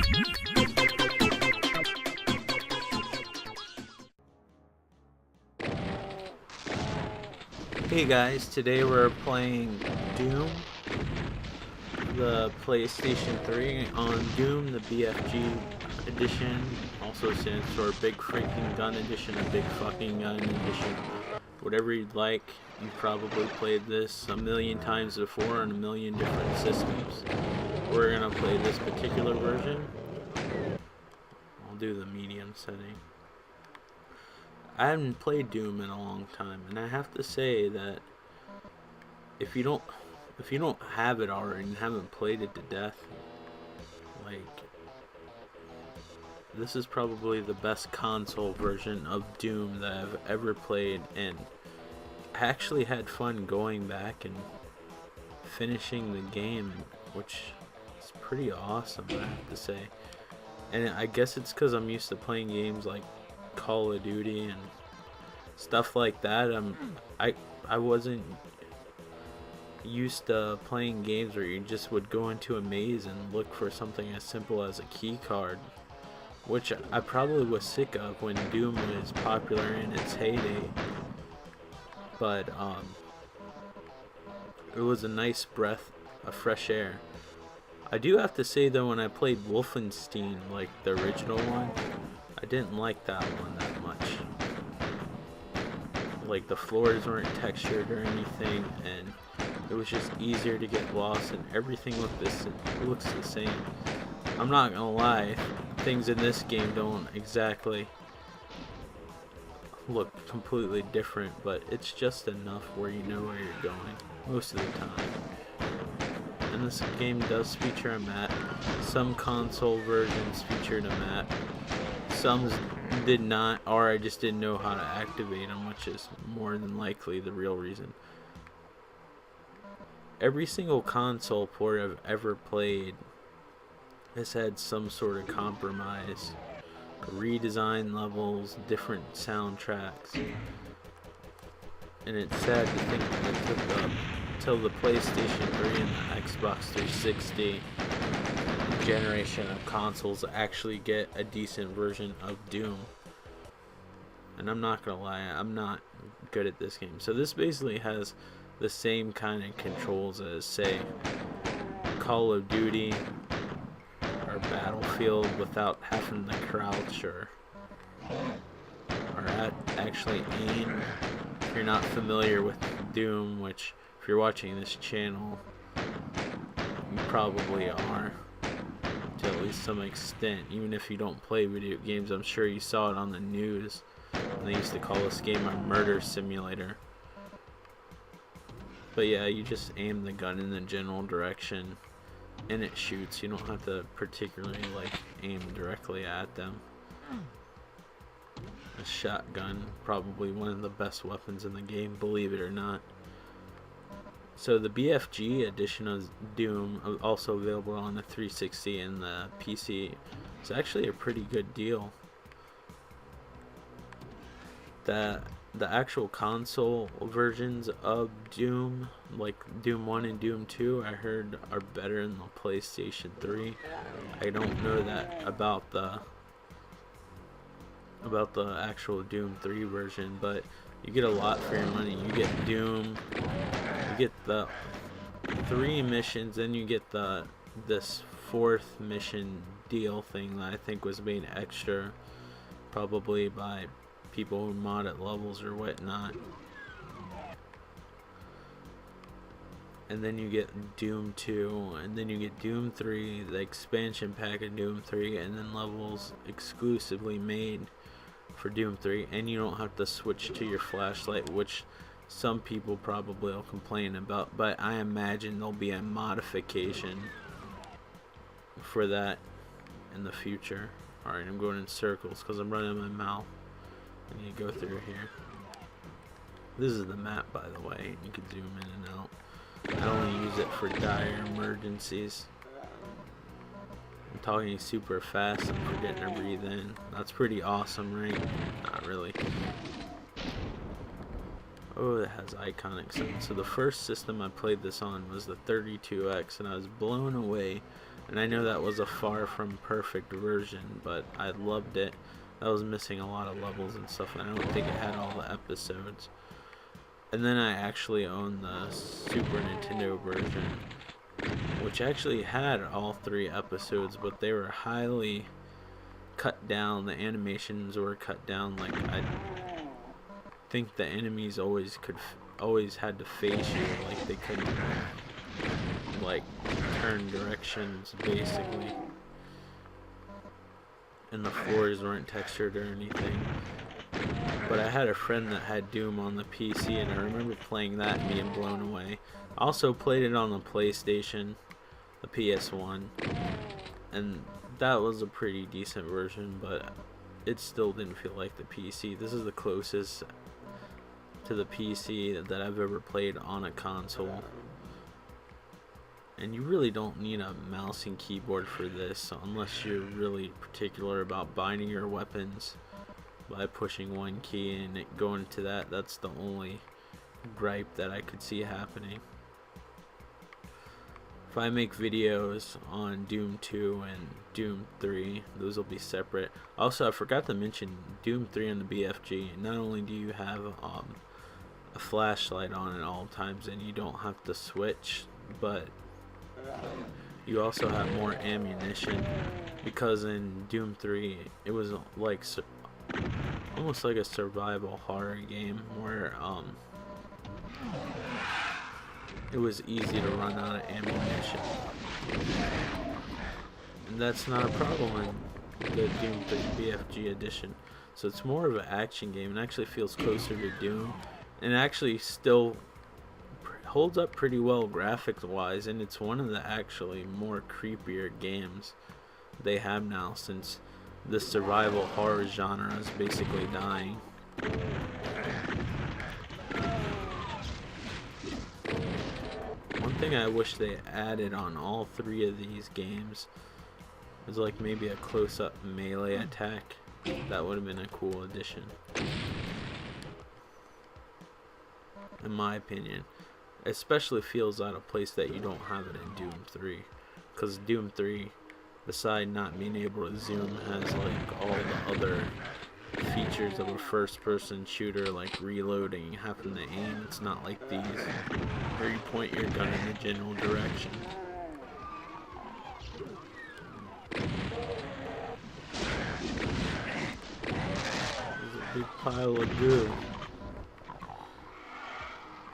Hey guys, today we're playing Doom, the PlayStation 3 on Doom, the BFG edition, also stands for Big Freaking Gun Edition or Big Fucking Gun Edition. Whatever you'd like, you probably played this a million times before on a million different systems. We're gonna play this particular version. I'll do the medium setting. I haven't played Doom in a long time, and I have to say that if you don't have it already and haven't played it to death, like, this is probably the best console version of Doom that I've ever played, and I actually had fun going back and finishing the game, which is pretty awesome, I have to say. And I guess it's because I'm used to playing games like Call of Duty and stuff like that. I wasn't used to playing games where you just would go into a maze and look for something as simple as a key card, which I probably was sick of when Doom was popular in its heyday. But it was a nice breath of fresh air. I do have to say though, when I played Wolfenstein, like the original one, I didn't like that one that much. Like, the floors weren't textured or anything, and it was just easier to get lost, and everything looks the same. I'm not gonna lie, things in this game don't exactly look completely different, but it's just enough where you know where you're going most of the time. And this game does feature a map. Some console versions featured a map. Some did not, or I just didn't know how to activate them, which is more than likely the real reason. Every single console port I've ever played has had some sort of compromise. Redesigned levels, different soundtracks. And it's sad to think that it took up till the PlayStation 3 and the Xbox 360 generation of consoles to actually get a decent version of Doom. And I'm not gonna lie, I'm not good at this game. So this basically has the same kind of controls as, say, Call of Duty or Battlefield, without having to crouch or actually aim. If you're not familiar with Doom, which if you're watching this channel, you probably are to at least some extent. Even if you don't play video games, I'm sure you saw it on the news. And they used to call this game a murder simulator. But yeah, you just aim the gun in the general direction and it shoots. You don't have to particularly like aim directly at them. A shotgun, probably one of the best weapons in the game, believe it or not. So the BFG edition of Doom, also available on the 360 and the PC, is actually a pretty good deal. The actual console versions of Doom, like Doom 1 and Doom 2, I heard are better in the PlayStation 3. I don't know that about the actual Doom 3 version, but you get a lot for your money. You get Doom, you get the 3 missions, then you get this 4th mission deal thing that I think was made extra, probably by people who mod at levels or whatnot. And then you get Doom 2, and then you get Doom 3, the expansion pack of Doom 3, and then levels exclusively made for Doom 3, and you don't have to switch to your flashlight, which some people probably will complain about, but I imagine there'll be a modification for that in the future. Alright, I'm going in circles because I'm running my mouth. I need to go through here. This is the map, by the way. You can zoom in and out. I only use it for dire emergencies. I'm talking super fast and forgetting to breathe in. That's pretty awesome, right? Not really. Oh, it has iconic sound. So the first system I played this on was the 32X, and I was blown away And I know that was a far from perfect version, but I loved it. That was missing a lot of levels and stuff, and I don't think it had all the episodes. And then I actually owned the Super Nintendo version, which actually had all 3 episodes, but they were highly cut down. The animations were cut down. Like, I think the enemies always had to face you. Like, they couldn't like turn directions basically, and the floors weren't textured or anything. But I had a friend that had Doom on the PC, and I remember playing that and being blown away. I also played it on the PlayStation, the PS1, and that was a pretty decent version, but it still didn't feel like the PC. This is the closest to the PC that I've ever played on a console. And you really don't need a mouse and keyboard for this, unless you're really particular about binding your weapons by pushing one key and it going to that. That's the only gripe that I could see happening. If I make videos on Doom 2 and Doom 3, those will be separate. Also, I forgot to mention Doom 3 on the BFG. Not only do you have a flashlight on at all times and you don't have to switch, but you also have more ammunition, because in Doom 3 it was like almost like a survival horror game where it was easy to run out of ammunition, and that's not a problem in the Doom 3 BFG edition. So it's more of an action game and actually feels closer to Doom, and actually still holds up pretty well graphics wise, and it's one of the actually more creepier games they have now, since the survival horror genre is basically dying. One thing I wish they added on all 3 of these games is like maybe a close-up melee attack. That would have been a cool addition, in my opinion. Especially feels out of place that you don't have it in Doom 3, because Doom 3, beside not being able to zoom, has like all the other features of a first-person shooter, like reloading, having to aim. It's not like these, where you point your gun in the general direction. There's a big pile of goo.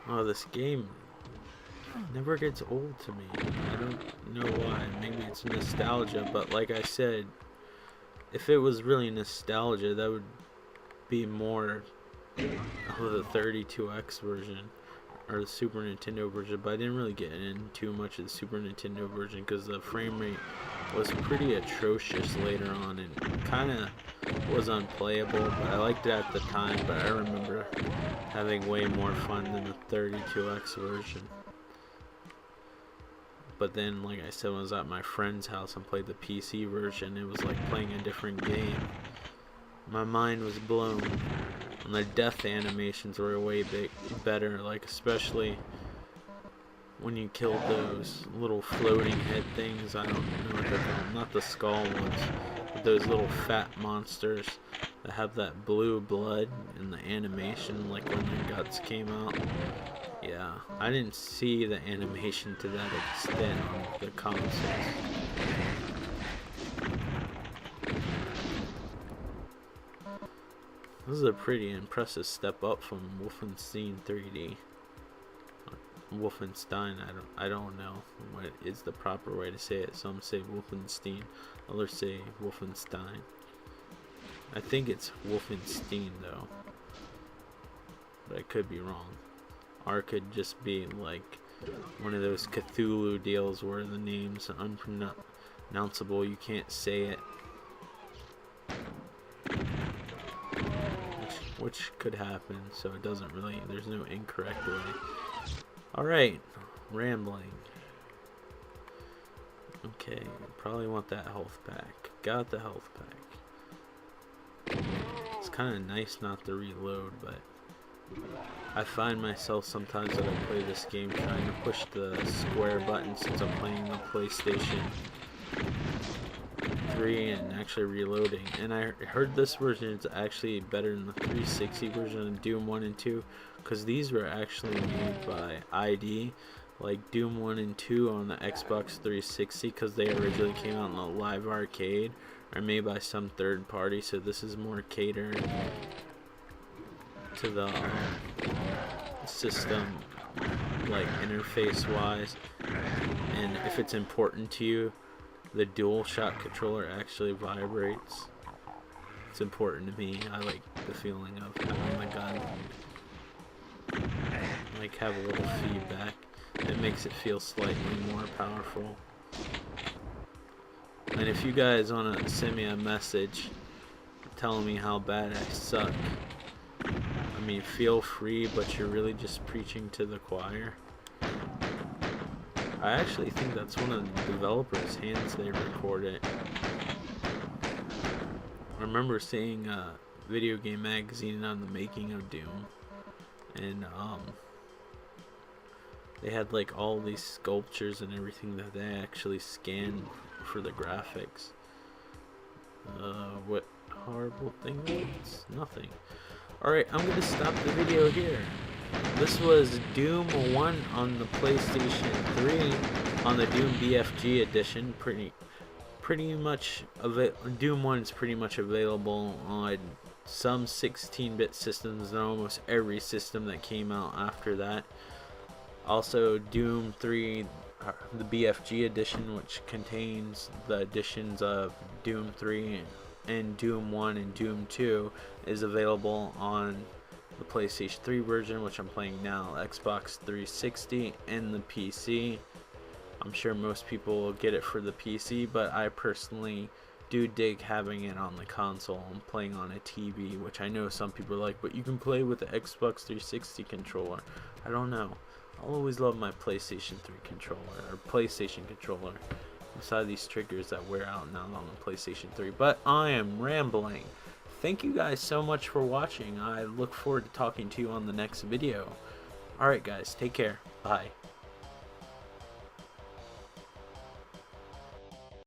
Oh, this game never gets old to me. I don't know why. Maybe it's nostalgia, but like I said, if it was really nostalgia, that would be more of the 32X version or the Super Nintendo version. But I didn't really get in too much of the Super Nintendo version because the frame rate was pretty atrocious later on and kind of was unplayable. But I liked it at the time, but I remember having way more fun than the 32X version. But then, like I said, when I was at my friend's house and played the PC version, it was like playing a different game. My mind was blown. And the death animations were way better, like especially when you killed those little floating head things. I don't know what they're called. Not the skull ones, but those little fat monsters that have that blue blood in the animation, like when their guts came out. Yeah, I didn't see the animation to that extent on the consoles. This is a pretty impressive step up from Wolfenstein 3D. Wolfenstein, I don't know what is the proper way to say it. Some say Wolfenstein, others say Wolfenstein. I think it's Wolfenstein though, but I could be wrong. Or it could just be like one of those Cthulhu deals where the name's unpronounceable, you can't say it. Which could happen, so it doesn't really, there's no incorrect way. Alright, rambling. Okay, probably want that health pack. Got the health pack. It's kind of nice not to reload, but I find myself sometimes when I play this game trying to push the square button since I'm playing the PlayStation 3 and actually reloading. And I heard this version is actually better than the 360 version of Doom 1 and 2, because these were actually made by ID. Like Doom 1 and 2 on the Xbox 360, because they originally came out in the live arcade, are made by some third party, so this is more catered to the system, like interface wise. And if it's important to you, the DualShock controller actually vibrates. It's important to me. I like the feeling of having the gun like have a little feedback. It makes it feel slightly more powerful. And if you guys want to send me a message telling me how bad I suck, I mean, feel free, but you're really just preaching to the choir. I actually think that's one of the developers' hands they record it. I remember seeing a Videogame magazine on the making of Doom, and they had like all these sculptures and everything that they actually scanned for the graphics. What horrible thing was? Nothing. Alright, I'm gonna stop the video here. This was Doom 1 on the PlayStation 3 on the Doom BFG edition. Pretty much Doom 1 is pretty much available on some 16-bit systems and almost every system that came out after that. Also, Doom 3, the BFG edition, which contains the editions of Doom 3 and Doom 1 and Doom 2, is available on the PlayStation 3 version, which I'm playing now, Xbox 360, and the PC. I'm sure most people will get it for the PC, but I personally do dig having it on the console and playing on a TV, which I know some people are like, but you can play with the Xbox 360 controller. I don't know. I'll always love my PlayStation 3 controller, or PlayStation controller, beside these triggers that wear out now on the PlayStation 3. But I am rambling. Thank you guys so much for watching. I look forward to talking to you on the next video. Alright guys, take care. Bye.